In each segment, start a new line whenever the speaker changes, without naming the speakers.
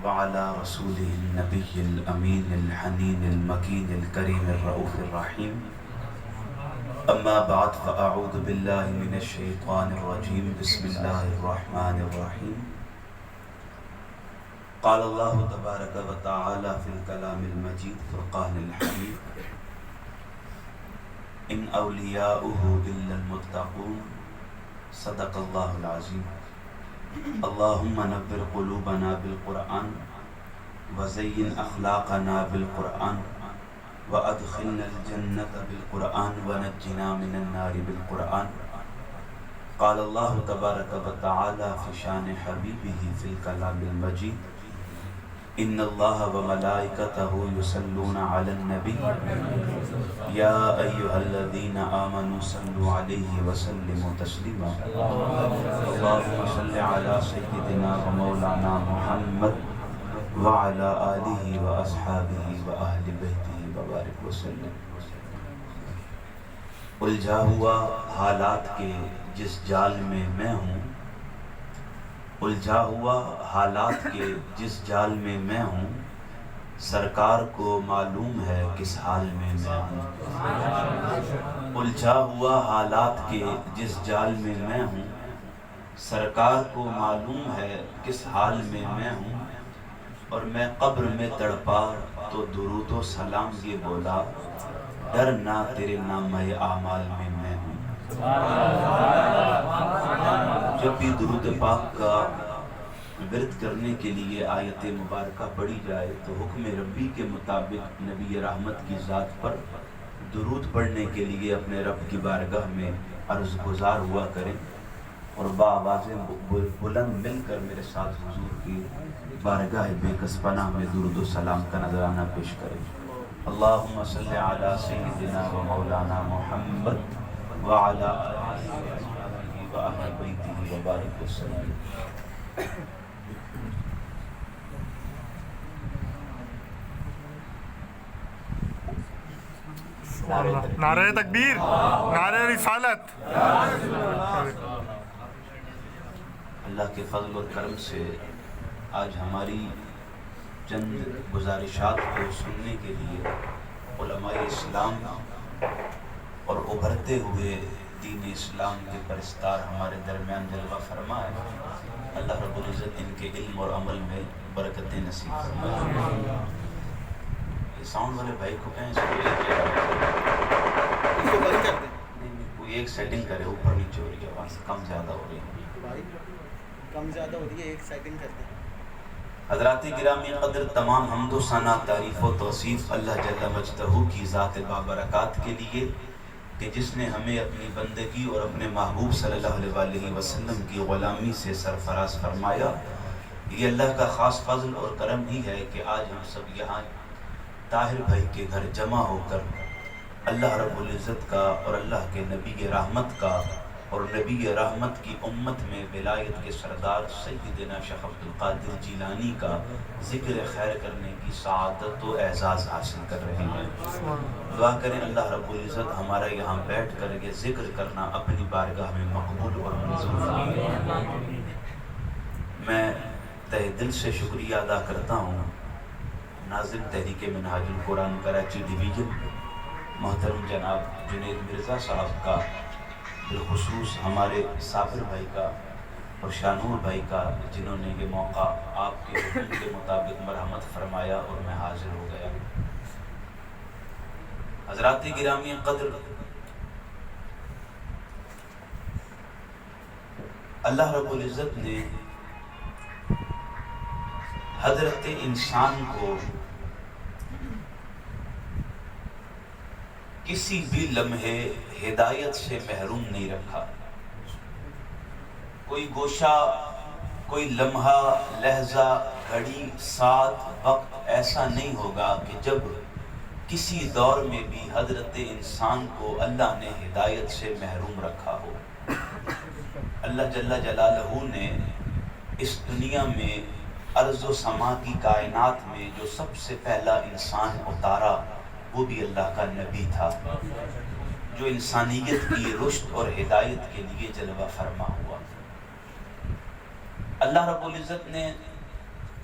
وعلى رسوله النبي الأمين الحنين المكين الكريم الرؤوف الرحيم أما بعد فأعوذ بالله من الشيطان الرجيم بسم الله الرحمن الرحيم قال الله تبارك وتعالى في الكلام المجيد فرقان الحميد إن أولياؤه إلا المتقون صدق الله العظيم اللهم نور قلوبنا بالقرآن وزين أخلاقنا بالقرآن وأدخلنا الجنة بالقرآن ونجنا من النار بالقرآن قال الله تبارك وتعالى في شان حبيبه في الكلام المجيد إن الله وملائكته يصلون على النبي يا أيها الذين آمنوا صلوا عليه وسلموا تسليما اللهم صل على سيدنا ومولانا محمد وعلى آله وأصحابه وأهل بيته وبارك وسلم۔ الجھا ہوا حالات کے جس جال میں میں ہوں، الجھا ہوا حالات کے جس جال میں میں ہوں، سرکار کو معلوم ہے کس حال میں میں ہوں۔ الجھا ہوا حالات کے جس جال میں میں ہوں، سرکار کو معلوم ہے کس حال میں میں ہوں، اور میں قبر میں تڑپا تو درود و سلام یہ بولا، ڈر نہ تیرے نامہ اعمال میں میں ہوں۔ جب بھی درود پاک کا ورد کرنے کے لیے آیت مبارکہ پڑھی جائے تو حکم ربی کے مطابق نبی رحمت کی ذات پر درود پڑھنے کے لیے اپنے رب کی بارگاہ میں عرض گزار ہوا کریں، اور بآواز بلند مل کر میرے ساتھ حضور کی بارگاہ بے کس پناہ میں درود و سلام کا نذرانہ پیش کریں۔ اللہم صلی علی سیدنا و مولانا محمد وعلی آلہ و اہل بیتہ وبارک وسلم۔
نعرہ تکبیر، نعرہ رسالت۔
اللہ کے فضل اور کرم سے آج ہماری چند گزارشات کو سننے کے لیے علماء اسلام اور ابھرتے ہوئے دین اسلام کے پرستار ہمارے درمیان جلوہ فرما ہے۔ اللہ رب العزت ان کے علم اور عمل میں برکتیں نصیب فرمائے۔ یہ ساؤنڈ والے بھائی کو کہیں اس کو بند کر دیں، نہیں کوئی ایک سیٹنگ کرے، اوپر نیچے ہو رہی ہے آواز، کم زیادہ ہو رہی ہے،
کم زیادہ ہو رہی ہے، ایک سیٹنگ کر دیں۔
حضرات گرامی قدر، تمام حمد و ثنا، تعریف و توصیف اللہ جل مجدہ کی ذات بابرکات کے لیے کہ جس نے ہمیں اپنی بندگی اور اپنے محبوب صلی اللہ علیہ وسلم کی غلامی سے سرفراز فرمایا۔ یہ اللہ کا خاص فضل اور کرم ہی ہے کہ آج ہم سب یہاں طاہر بھائی کے گھر جمع ہو کر اللہ رب العزت کا اور اللہ کے نبی رحمت کا اور نبی رحمت کی امت میں ولایت کے سردار سیدنا شیخ عبد القادر جیلانی کا ذکر خیر کرنے کی سعادت و اعزاز حاصل کر رہے ہیں۔ دعا کریں اللہ رب العزت ہمارا یہاں بیٹھ کر یہ ذکر کرنا اپنی بارگاہ میں مقبول اور منظور فرمائے۔ میں تہ دل سے شکریہ ادا کرتا ہوں ناظم تحریک منہاج القرآن کراچی ڈویژن محترم جناب جنید مرزا صاحب کا، بالخصوص ہمارے صابر بھائی کا اور شانور بھائی کا، جنہوں نے یہ موقع آپ کے حکم کے مطابق مرحمت فرمایا اور میں حاضر ہو گیا۔ حضرات گرامی قدر، اللہ رب العزت نے حضرت انسان کو کسی بھی لمحے ہدایت سے محروم نہیں رکھا۔ کوئی گوشہ، کوئی لمحہ، لہجہ، گھڑی، ساتھ، وقت ایسا نہیں ہوگا کہ جب کسی دور میں بھی حضرت انسان کو اللہ نے ہدایت سے محروم رکھا ہو۔ اللہ جل جلالہ نے اس دنیا میں ارض و سما کی کائنات میں جو سب سے پہلا انسان اتارا وہ بھی اللہ کا نبی تھا، جو انسانیت کی رشد اور ہدایت کے لیے جلوہ فرما ہوا۔ اللہ رب العزت نے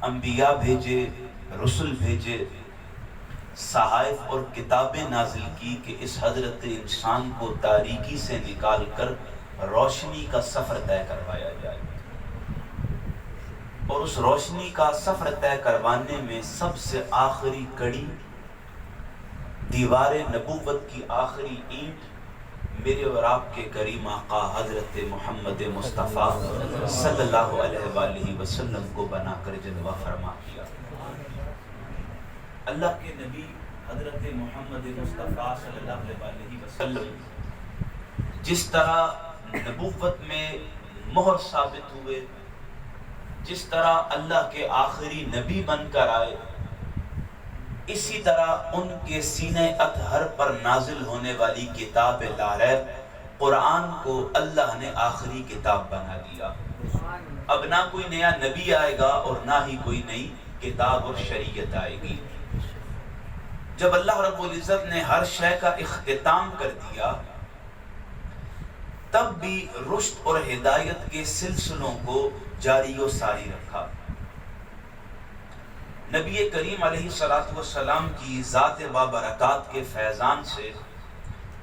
انبیاء بھیجے، رسل بھیجے، صحائف اور کتابیں نازل کی کہ اس حضرت انسان کو تاریکی سے نکال کر روشنی کا سفر طے کروایا جائے، اور اس روشنی کا سفر طے کروانے میں سب سے آخری کڑی، دیوار نبوت کی آخری اینٹ میرے اور آپ کے کریم آقا حضرت محمد مصطفیٰ صلی اللہ علیہ وآلہ وسلم کو بنا کر جلوہ فرما کیا۔ اللہ کے نبی حضرت محمد مصطفیٰ صلی اللہ علیہ وآلہ وسلم جس طرح نبوت میں مہر ثابت ہوئے، جس طرح اللہ کے آخری نبی بن کر آئے، اسی طرح ان کے سینہ اطہر پر نازل ہونے والی کتاب لا ریب قرآن کو اللہ نے آخری کتاب بنا دیا۔ اب نہ کوئی نیا نبی آئے گا اور نہ ہی کوئی نئی کتاب اور شریعت آئے گی۔ جب اللہ رب العزت نے ہر شے کا اختتام کر دیا، تب بھی رشد اور ہدایت کے سلسلوں کو جاری و ساری رکھا۔ نبی کریم علیہ السلام کی ذات بابرکات کے فیضان سے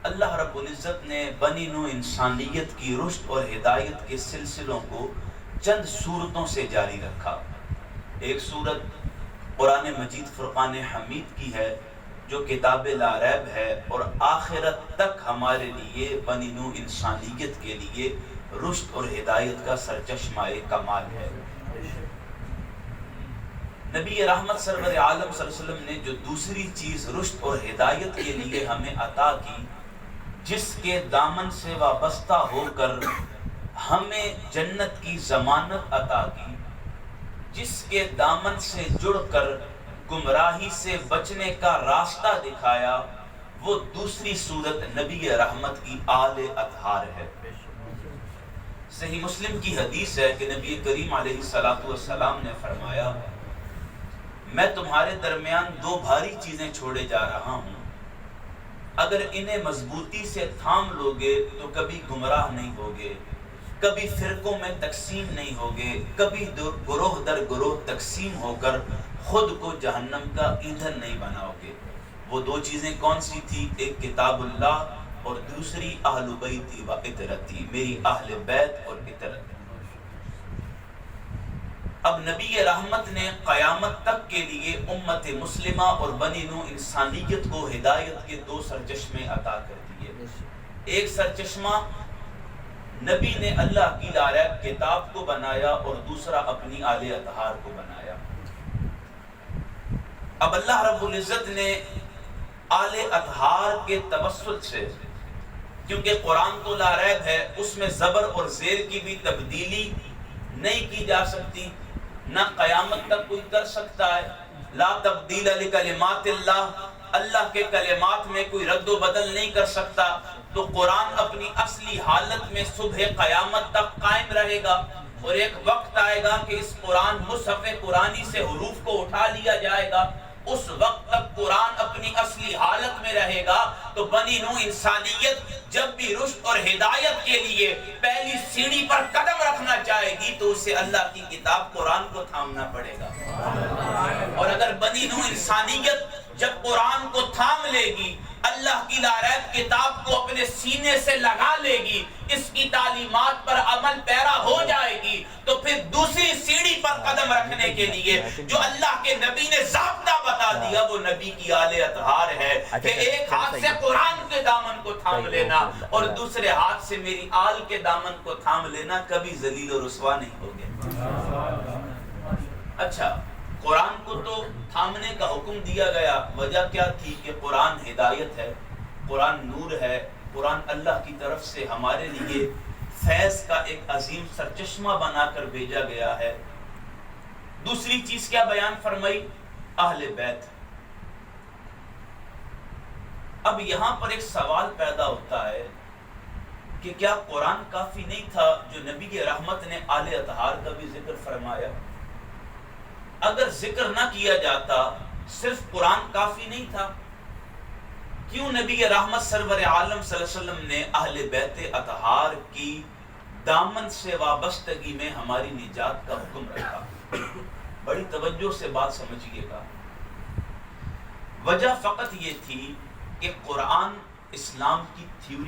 اللہ رب العزت نے بنی نوع انسانیت کی رشد اور ہدایت کے سلسلوں کو چند صورتوں سے جاری رکھا۔ ایک صورت قرآن مجید فرقان حمید کی ہے جو کتاب لا ریب ہے اور آخرت تک ہمارے لیے بنی نوع انسانیت کے لیے رشد اور ہدایت کا سرچشمہ کمال ہے۔ نبی رحمت سرور عالم صلی اللہ علیہ وسلم نے جو دوسری چیز رشد اور ہدایت کے لیے ہمیں عطا کی، جس کے دامن سے وابستہ ہو کر ہمیں جنت کی ضمانت عطا کی، جس کے دامن سے جڑ کر گمراہی سے بچنے کا راستہ دکھایا، وہ دوسری صورت نبی رحمت کی آل اطہار ہے۔ صحیح مسلم کی حدیث ہے کہ نبی کریم علیہ السلام نے فرمایا، میں تمہارے درمیان دو بھاری چیزیں چھوڑے جا رہا ہوں، اگر انہیں مضبوطی سے تھام لوگے تو کبھی گمراہ نہیں ہوگے، کبھی فرقوں میں تقسیم نہیں ہوگے، کبھی گروہ در گروہ تقسیم ہو کر خود کو جہنم کا ایندھن نہیں بناؤ گے۔ وہ دو چیزیں کون سی تھی؟ ایک کتاب اللہ اور دوسری اہل بیتی و اطرتی، میری اہل بیت اور اطرت۔ اب نبی رحمت نے قیامت تک کے لیے امت مسلمہ اور بنی نوع انسانیت کو ہدایت کے دو سرچشمے عطا کر دیے۔ ایک سرچشمہ نبی نے اللہ کی لا ریب کتاب کو بنایا اور دوسرا اپنی آل اطہار کو بنایا۔ اب اللہ رب العزت نے آل اطہار کے توسل سے، کیونکہ قرآن تو لا ریب ہے، اس میں زبر اور زیر کی بھی تبدیلی نہیں کی جا سکتی، نہ قیامت تک کوئی کر سکتا ہے۔ لا تبدیل لکلمات اللہ، اللہ کے کلمات میں کوئی رد و بدل نہیں کر سکتا، تو قرآن اپنی اصلی حالت میں صبح قیامت تک قائم رہے گا، اور ایک وقت آئے گا کہ اس قرآن مصحف قرآنی سے حروف کو اٹھا لیا جائے گا، اس وقت تک قرآن اپنی اصلی حالت میں رہے گا۔ تو بنی نوع انسانیت جب بھی رشد اور ہدایت کے لیے پہلی سیڑھی پر قدم رکھنا چاہے گی تو اسے اللہ کی کتاب قرآن کو تھامنا پڑے گا، اور اگر بنی نوع انسانیت جب قرآن کو تھام لے گی، اللہ کی لا ریب کتاب کو اپنے سینے سے لگا لے گی، اس کی تعلیمات پر عمل پیرا ہو جائے گی، تو پھر دوسری سیڑھی پر قدم رکھنے کے لیے جو اللہ کے نبی نے ضابطہ بتا دیا وہ نبی کی آل اطہار ہے کہ ایک ہاتھ سے قرآن کے دامن کو تھام لینا اور دوسرے ہاتھ سے میری آل کے دامن کو تھام لینا، کبھی ذلیل و رسوا نہیں ہوگے۔ اچھا، قرآن کو تو تھامنے کا حکم دیا گیا، وجہ کیا تھی؟ کہ قرآن ہدایت ہے، قرآن نور ہے، قرآن اللہ کی طرف سے ہمارے لیے فیض کا ایک عظیم سرچشمہ بنا کر بھیجا گیا ہے۔ دوسری چیز کیا بیان فرمائی؟ اہل بیت۔ اب یہاں پر ایک سوال پیدا ہوتا ہے کہ کیا قرآن کافی نہیں تھا جو نبی رحمت نے آل اطہار کا بھی ذکر فرمایا؟ اگر ذکر نہ کیا جاتا، صرف قرآن کافی نہیں تھا، کیوں نبی رحمت سرور عالم صلی اللہ علیہ وسلم نے اہل بیت اطہار کی دامن سے وابستگی میں ہماری نجات کا حکم رکھا؟ بڑی توجہ سے بات سمجھیے گا. وجہ فقط یہ تھی کہ قرآن اسلام کی تھیوری